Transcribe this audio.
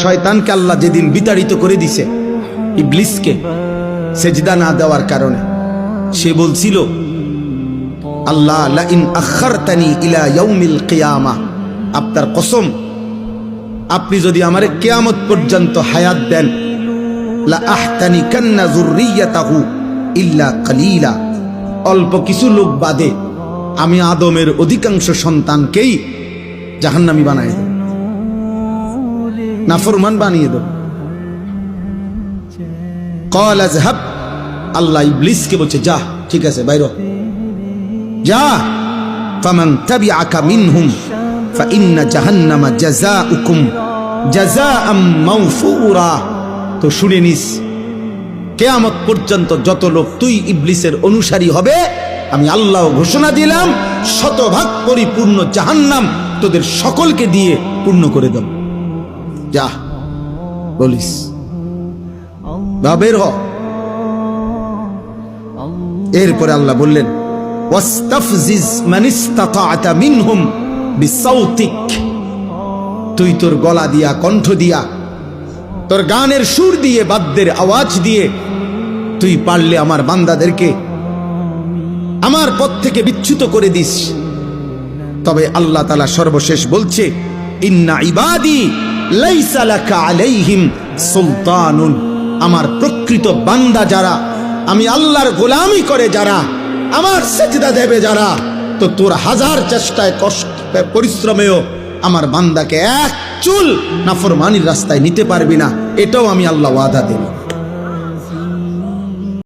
শয়তানকে আল্লাহ যেদিন বিতাড়িত করে দিছে ইবলিসকে সেজদা না দেওয়ার কারণে, সে বলছিল আল্লাহ লা ইন আখারতানি ইলা ইয়াউমিল কিয়ামা, আপনার কসম আপনি যদি আমারে কিয়ামত পর্যন্ত হায়াত দেন, লা আহতানিকান্না যুররিয়াতাহু ইল্লা কালিলা, অল্প কিছু লোক বাদে আমি আদমের অধিকাংশ সন্তানকেই জাহান্নামী বানাই দেব, নাফরমান বানিয়ে দেব। ক্বাল আযহাব, আল্লাহ ইবলিসকে বলছে যা, ঠিক আছে বাইর যা, ফামান তাবিআকা মিনহুম ফাইন্না জাহান্নামা জাযাউকুম জাযাআম মাওফুরা। তো শুনে নিস, কিয়ামত পর্যন্ত যত লোক তুই ইবলিসের অনুসারী হবে, আমি আল্লাহ ঘোষণা দিলাম শতভাগ পরিপূর্ণ জাহান্নাম তোদের সকলকে দিয়ে পূর্ণ করে দেব। যা বলিস বের হ। এরপরে আল্লাহ বললেন ওয়াস্তাফজিজ মান ইসতাতা'তা মিনহুম বিসাউতিক, তুই তোর গলা দিয়া, কণ্ঠ দিয়া, তোর গানের সুর দিয়ে, বাদ্যের আওয়াজ দিয়ে তুই পারলে আমার বান্দাদেরকে আমার পথ থেকে বিচ্যুত করে দিস। তবে আল্লাহ তাআলা সর্বশেষ বলছে ইন্না ইবাদি লাইসা লাকা আলাইহিম সুলতানুন, আমার প্রকৃত বান্দা যারা, আমি আল্লাহর গোলামি করে যারা, আমার সিজদা দেবে যারা, তো তোর হাজার চেষ্টায় কষ্ট পরিশ্রমেও আমার বান্দাকে এক চুল নাফরমানির রাস্তায় নিতে পারবি না, এটাও আমি আল্লাহ ওয়াদা দিলাম।